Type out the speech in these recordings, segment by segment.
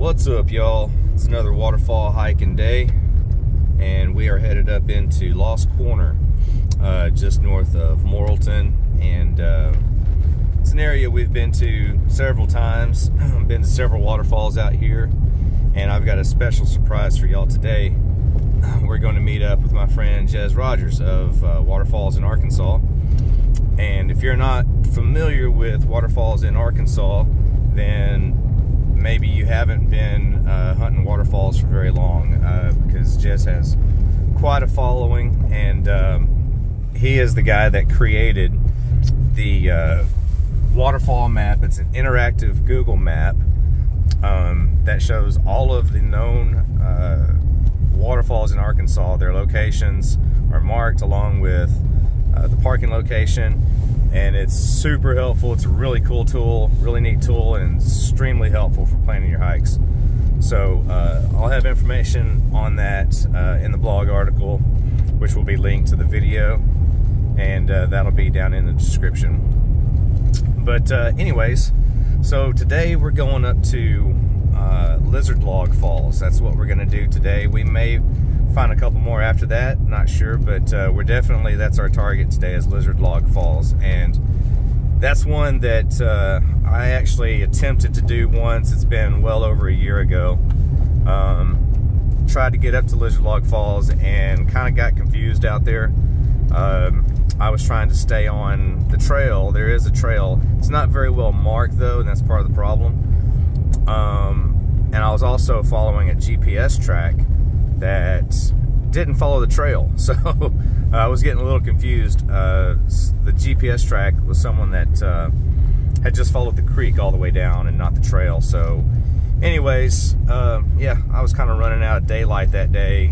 What's up, y'all? It's another waterfall hiking day, and we are headed up into Lost Corner, just north of Morrilton, and it's an area we've been to several times. Been to several waterfalls out here, and I've got a special surprise for y'all today. We're going to meet up with my friend Gez Rogers of Waterfalls in Arkansas. And if you're not familiar with waterfalls in Arkansas, then maybe you haven't been hunting waterfalls for very long, because Gez has quite a following, and he is the guy that created the waterfall map. It's an interactive Google map that shows all of the known waterfalls in Arkansas. Their locations are marked along with the parking location, and it's super helpful. It's a really cool tool, really neat tool, and extremely helpful for planning your hikes. So I'll have information on that in the blog article, which will be linked to the video, and that'll be down in the description. But anyways, so today we're going up to Lizard Log Falls. That's what we're gonna do today. We may find a couple more after that, not sure, but we're definitely, that's our target today, is Lizard Log Falls. And that's one that I actually attempted to do once. It's been well over a year ago. Tried to get up to Lizard Log Falls and kind of got confused out there. I was trying to stay on the trail. There is a trail. It's not very well marked though, and that's part of the problem. And I was also following a GPS track that didn't follow the trail, so I was getting a little confused. The GPS track was someone that had just followed the creek all the way down and not the trail. So anyways, yeah, I was kind of running out of daylight that day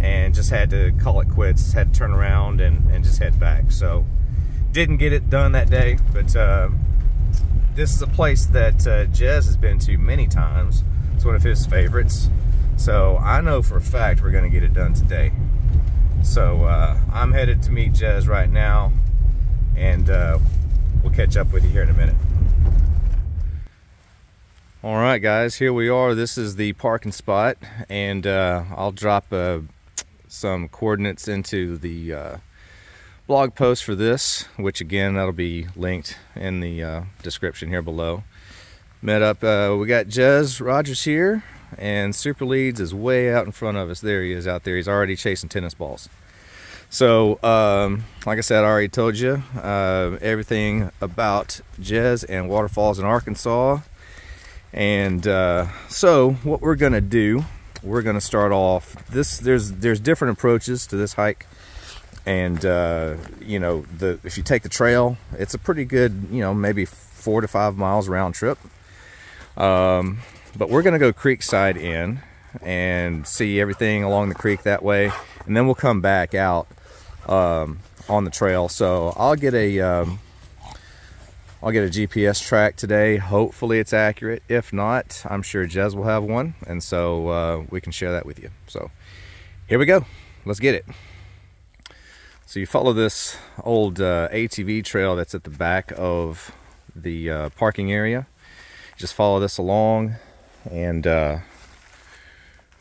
and just had to call it quits. Had to turn around and just head back. So didn't get it done that day, but this is a place that Gez has been to many times. It's one of his favorites. So I know for a fact we're gonna get it done today. So I'm headed to meet Gez right now, and we'll catch up with you here in a minute. All right, guys, here we are. This is the parking spot, and I'll drop some coordinates into the blog post for this, which again, that'll be linked in the description here below. Met up, we got Gez Rogers here, and Super Leads is way out in front of us. There he is out there. He's already chasing tennis balls. So like I said, I already told you everything about Gez and waterfalls in Arkansas. And so what we're gonna do, we're gonna start off this. There's different approaches to this hike, and you know, if you take the trail, it's a pretty good, you know, maybe 4 to 5 miles round trip. But we're gonna go creekside in and see everything along the creek that way, and then we'll come back out on the trail. So I'll get a GPS track today. Hopefully it's accurate. If not, I'm sure Gez will have one, and so we can share that with you. So here we go. Let's get it. So you follow this old ATV trail that's at the back of the parking area. Just follow this along, and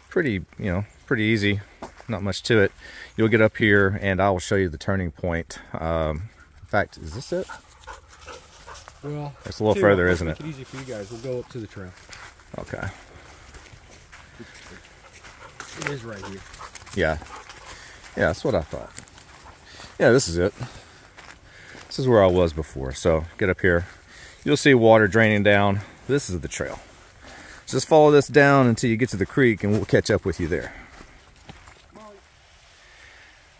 pretty easy, not much to it. You'll get up here, and I will show you the turning point. In fact, is this it? Well, it's a little further, isn't it? Make it easy for you guys. We'll go up to the trail. Okay. It is right here. Yeah, that's what I thought. Yeah, this is it. This is where I was before. So get up here. You'll see water draining down. This is the trail. Just follow this down until you get to the creek, and we'll catch up with you there. All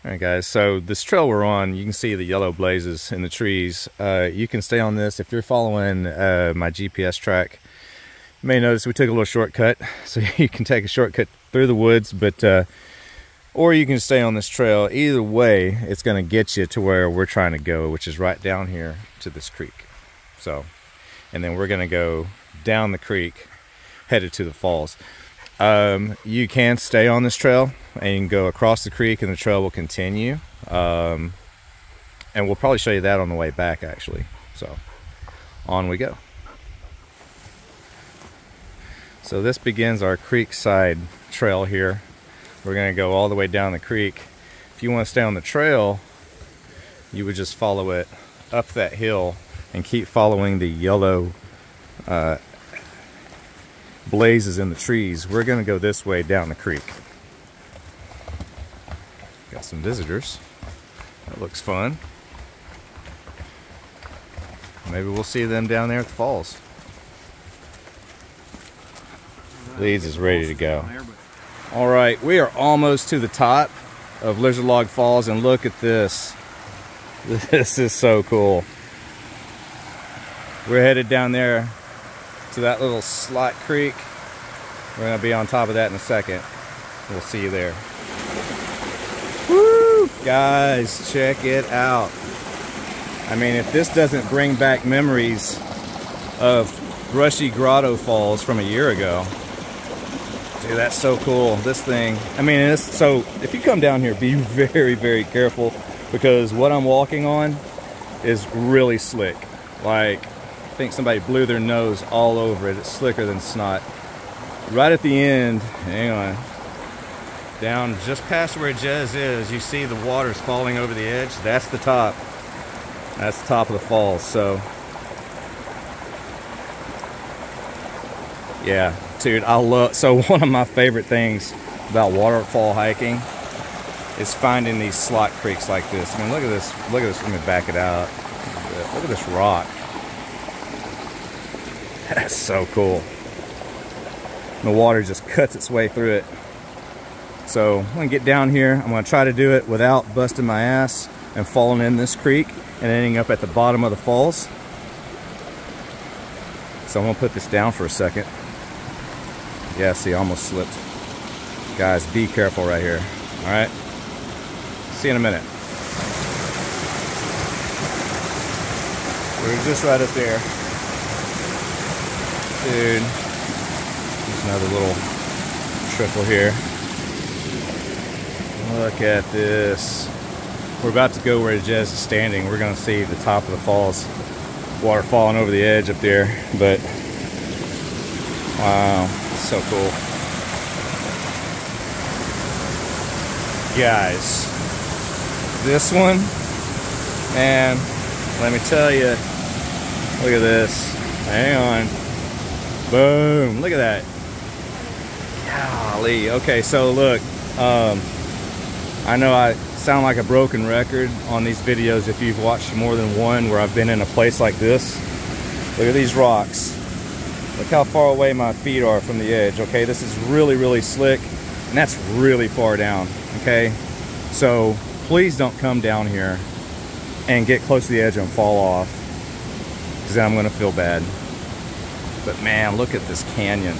right, guys, so this trail we're on, you can see the yellow blazes in the trees. You can stay on this if you're following my GPS track. You may notice we took a little shortcut, so you can take a shortcut through the woods, but or you can stay on this trail. Either way, it's going to get you to where we're trying to go, which is right down here to this creek. So, and then we're going to go down the creek, headed to the falls. You can stay on this trail and go across the creek, and the trail will continue. And we'll probably show you that on the way back, actually. So on we go. So this begins our creekside trail here. We're gonna go all the way down the creek. If you want to stay on the trail, you would just follow it up that hill and keep following the yellow blazes in the trees. We're gonna go this way down the creek. Got some visitors. That looks fun. Maybe we'll see them down there at the falls. Leeds is ready to go. All right, we are almost to the top of Lizard Log Falls, and look at this. This is so cool. We're headed down there to that little slot creek. We're gonna be on top of that in a second. We'll see you there. Woo! Guys, check it out. I mean, if this doesn't bring back memories of Brushy Grotto Falls from a year ago. Dude, that's so cool. This thing, I mean, so if you come down here, be very, very careful, because what I'm walking on is really slick. Like, I think somebody blew their nose all over it. It's slicker than snot. Right at the end, hang on, down just past where Gez is, you see the water's falling over the edge. That's the top. That's the top of the falls. So yeah, dude, so one of my favorite things about waterfall hiking is finding these slot creeks like this. I mean, look at this, let me back it out. Look at this rock. That's so cool. The water just cuts its way through it. So I'm gonna get down here. I'm gonna try to do it without busting my ass and falling in this creek and ending up at the bottom of the falls. So I'm gonna put this down for a second. Yeah, see, I almost slipped. Guys, be careful right here. All right, see you in a minute. We're just right up there. Dude, there's another little trickle here. Look at this. We're about to go where Gez is standing. We're gonna see the top of the falls. Water falling over the edge up there, but wow, so cool. Guys, this one, man, let me tell you, look at this. Hang on. Boom, look at that. Golly. Okay, so look, I know I sound like a broken record on these videos if you've watched more than one where I've been in a place like this. Look at these rocks. Look how far away my feet are from the edge. Okay, this is really, really slick, and that's really far down. Okay, so please don't come down here and get close to the edge and fall off, because then I'm gonna feel bad. But man, look at this canyon.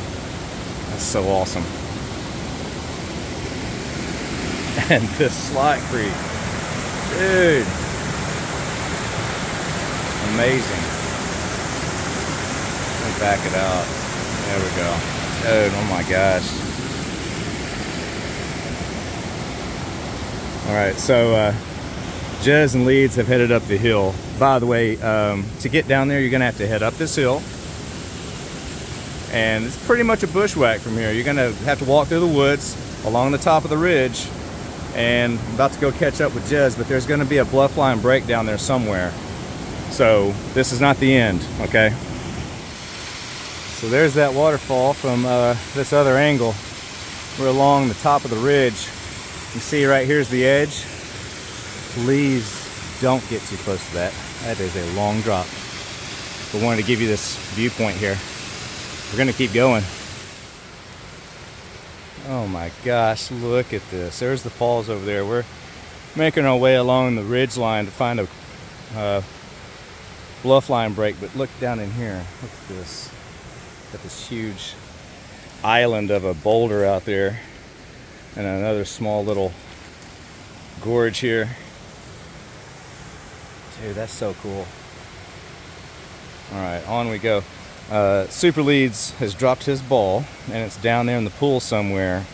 That's so awesome. And this slot creek, dude, amazing. Let me back it out. There we go. Dude, oh my gosh. All right, so Gez and Leeds have headed up the hill. By the way, to get down there, you're gonna have to head up this hill. And it's pretty much a bushwhack from here. You're gonna have to walk through the woods along the top of the ridge. And I'm about to go catch up with Gez, but there's gonna be a bluff line break down there somewhere. So this is not the end, okay? So there's that waterfall from this other angle. We're along the top of the ridge. You see right here's the edge. Please don't get too close to that. That is a long drop. But wanted to give you this viewpoint here. We're gonna keep going. Oh my gosh, look at this. There's the falls over there. We're making our way along the ridge line to find a bluff line break, but look down in here. Look at this. Got this huge island of a boulder out there and another small little gorge here. Dude, that's so cool. All right, on we go. Super Leeds has dropped his ball and it's down there in the pool somewhere,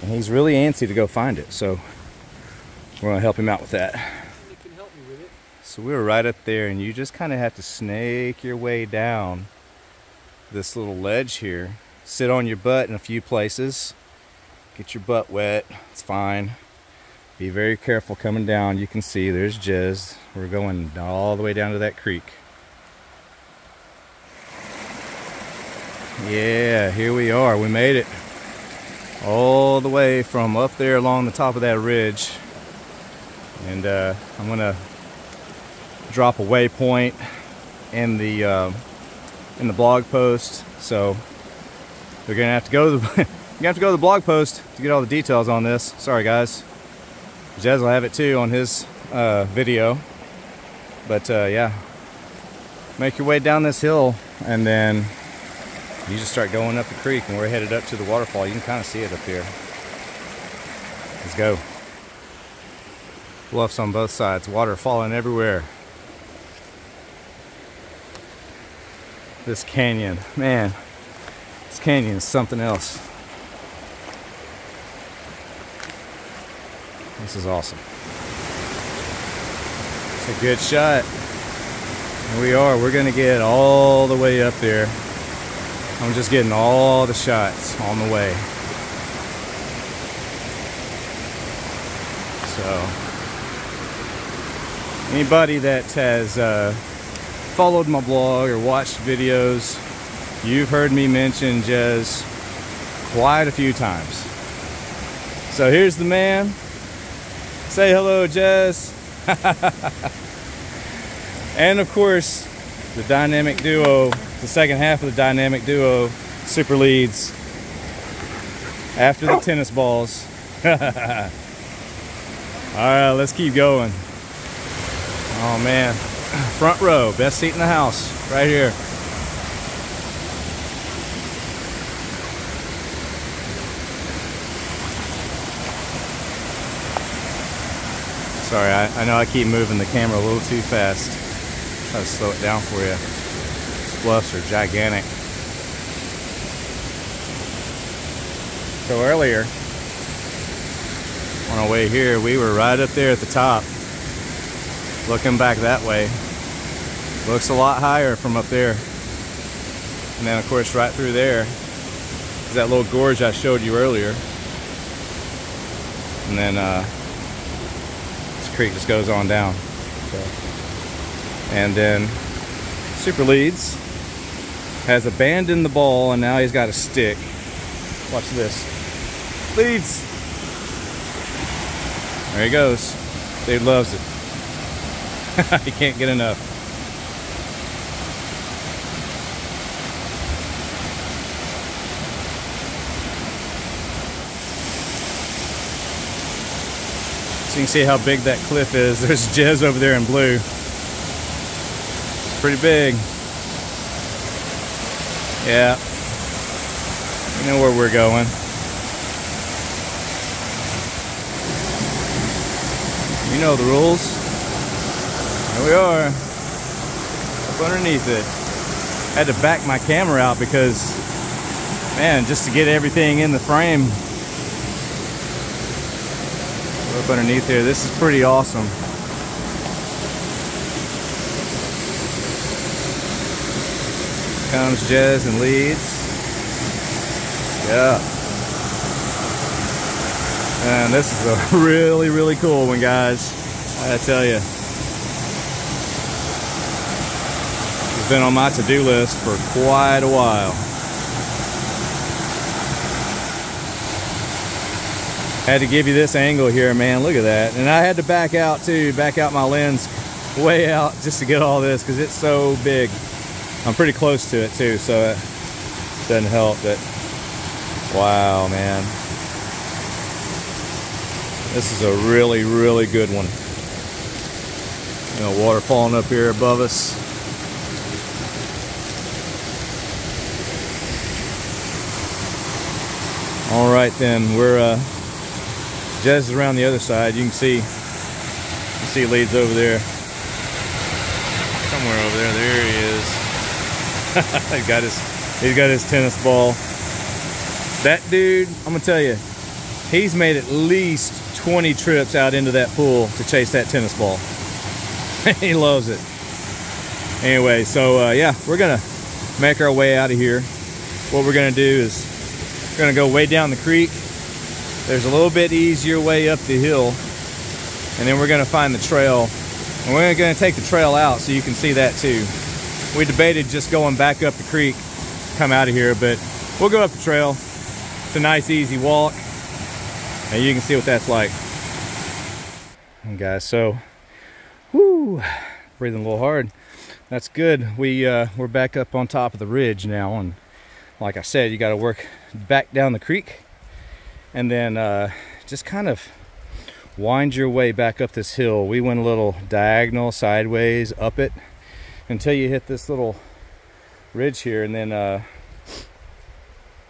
and he's really antsy to go find it, so we're gonna help him out with that. You can help me with it. So we're right up there, and you just kind of have to snake your way down this little ledge here, sit on your butt in a few places, get your butt wet. It's fine. Be very careful coming down. You can see there's Gez. We're going all the way down to that creek. Yeah, here we are. We made it all the way from up there along the top of that ridge. And I'm gonna drop a waypoint in the blog post. So we're gonna have to go to the blog post to get all the details on this. Sorry guys. Gez will have it too on his video. But yeah, make your way down this hill and then you just start going up the creek, and we're headed up to the waterfall. You can kind of see it up here. Let's go. Bluffs on both sides, water falling everywhere. This canyon, man, this canyon is something else. This is awesome. It's a good shot. Here we are. We're gonna get all the way up there. I'm just getting all the shots on the way. So, anybody that has followed my blog or watched videos, you've heard me mention Gez quite a few times. So here's the man. Say hello, Gez. And of course, the dynamic duo, the second half of the dynamic duo, super leads after the tennis balls. All right, let's keep going. Oh man, front row, best seat in the house, right here. Sorry, I know I keep moving the camera a little too fast. Try to slow it down for you. These bluffs are gigantic. So earlier, on our way here, we were right up there at the top. Looking back that way. Looks a lot higher from up there. And then of course right through there is that little gorge I showed you earlier. And then this creek just goes on down. So. And then Super Leads has abandoned the ball and now he's got a stick. Watch this. Leads! There he goes. Dude loves it. He can't get enough. So you can see how big that cliff is. There's Gez over there in blue. It's pretty big. Yeah. You know where we're going. You know the rules. Here we are. Up underneath it. I had to back my camera out because, man, just to get everything in the frame. We're up underneath here. This is pretty awesome. Comes Gez and leads. Yeah. And this is a really, really cool one, guys. I gotta tell you. It's been on my to-do list for quite a while. Had to give you this angle here, man. Look at that. And I had to back out too, back out my lens way out just to get all this because it's so big. I'm pretty close to it too, so it doesn't help. But wow, man. This is a really, really good one. You know, water falling up here above us. All right then, we're Gez is around the other side. You can see leads over there. Somewhere over there. There he is. he's got his tennis ball. That dude, I'm gonna tell you, he's made at least 20 trips out into that pool to chase that tennis ball. He loves it. Anyway, so yeah, we're gonna make our way out of here. what we're gonna do is we're gonna go way down the creek. There's a little bit easier way up the hill, and then we're gonna find the trail. And we're gonna take the trail out so you can see that too. We debated just going back up the creek, come out of here, but we'll go up the trail. It's a nice easy walk, and you can see what that's like. And guys, so, whoo, breathing a little hard. That's good. We're back up on top of the ridge now, and like I said, you gotta work back down the creek, and then just kind of wind your way back up this hill. We went a little diagonal sideways up it until you hit this little ridge here, and then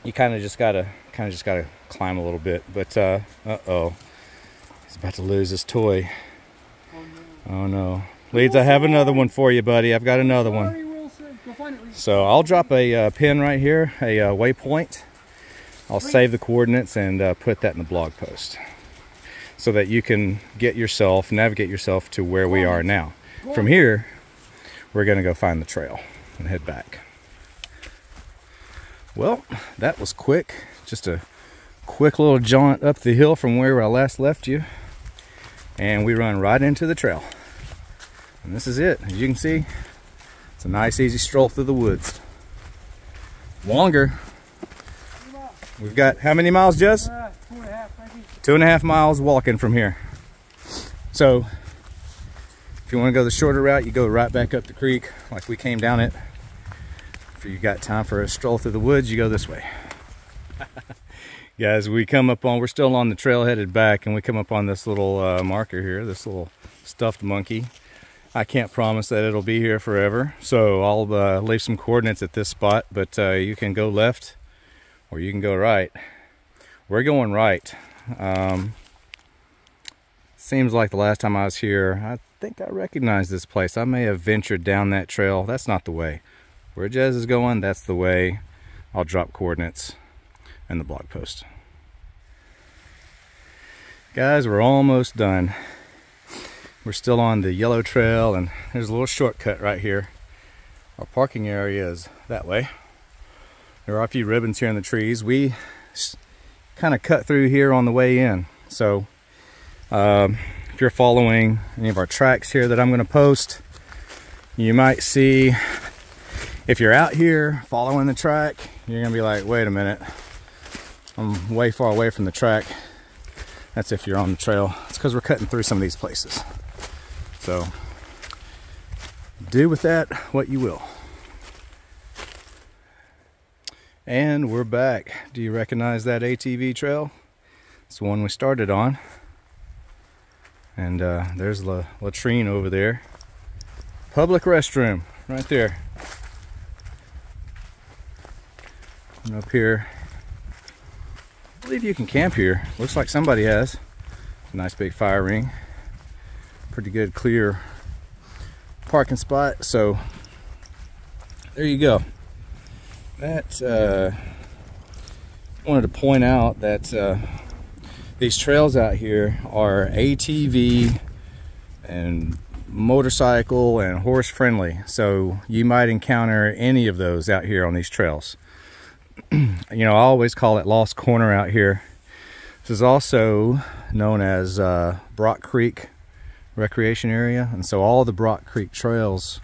you kind of just gotta climb a little bit. But uh-oh, he's about to lose his toy. Oh no. Leeds, I have another one for you, buddy. I've got another one. So I'll drop a pin right here, a waypoint. I'll save the coordinates and put that in the blog post, so that you can navigate yourself to where we are now. From here, we're gonna go find the trail and head back. Well, that was quick. Just a quick little jaunt up the hill from where I last left you. And we run right into the trail. And this is it. As you can see, it's a nice easy stroll through the woods. Longer. We've got how many miles, Jez? 2.5, maybe. 2.5 miles walking from here. So if you want to go the shorter route, you go right back up the creek like we came down it. If you got time for a stroll through the woods, you go this way. Guys, we're still on the trail headed back, and we come up on this little marker here, this little stuffed monkey. I can't promise that it'll be here forever, so I'll leave some coordinates at this spot, but you can go left or you can go right. We're going right. Seems like the last time I was here, I think I recognized this place. I may have ventured down that trail. That's not the way. Where Gez is going, that's the way. I'll drop coordinates in the blog post. Guys, we're almost done. We're still on the yellow trail, and there's a little shortcut right here. Our parking area is that way. There are a few ribbons here in the trees. We kind of cut through here on the way in. So if you're following any of our tracks here that I'm going to post, you might see, if you're out here following the track, you're going to be like, wait a minute, I'm way far away from the track. That's if you're on the trail. It's because we're cutting through some of these places. So do with that what you will. And we're back. Do you recognize that ATV trail? It's the one we started on. And there's the latrine over there. Public restroom right there. And up here, I believe you can camp here. Looks like somebody has. A nice big fire ring. Pretty good clear parking spot. So there you go. That wanted to point out that these trails out here are ATV and motorcycle and horse friendly. So you might encounter any of those out here on these trails. You know, I always call it Lost Corner out here. This is also known as Brock Creek Recreation Area, and so all the Brock Creek trails,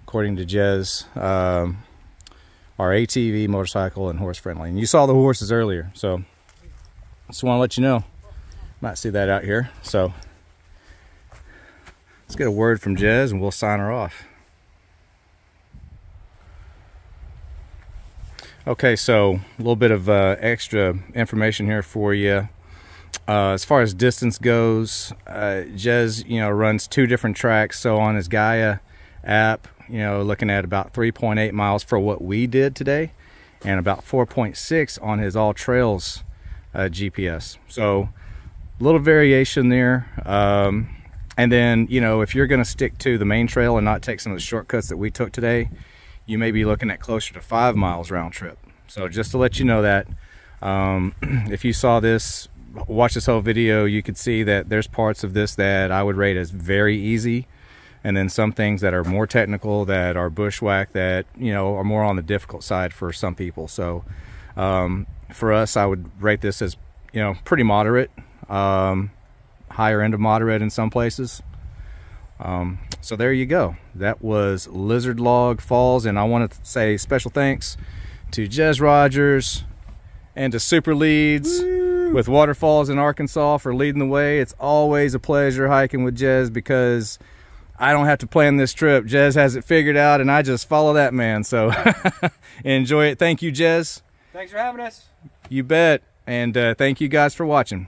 according to Gez, are ATV, motorcycle, and horse friendly. And you saw the horses earlier, so just want to let you know. Might see that out here. So let's get a word from Gez and we'll sign her off. Okay, so a little bit of extra information here for you. As far as distance goes, Gez, runs 2 different tracks. So on his Gaia app, looking at about 3.8 miles for what we did today, and about 4.6 on his All Trails GPS. So a little variation there. And then, if you're going to stick to the main trail and not take some of the shortcuts that we took today, you may be looking at closer to 5 miles round trip. So just to let you know that, if you saw this, watch this whole video, you could see that there's parts of this that I would rate as very easy, and then some things that are more technical, that are bushwhack, that, you know, are more on the difficult side for some people. So for us, I would rate this as, you know, pretty moderate, higher end of moderate in some places. So there you go. That was Lizard Log Falls, and I want to say special thanks to Gez Rogers and to Super Leads with Waterfalls in Arkansas for leading the way. It's always a pleasure hiking with Gez because I don't have to plan this trip. Gez has it figured out, and I just follow that man. So enjoy it. Thank you, Gez. Thanks for having us. You bet. And thank you guys for watching.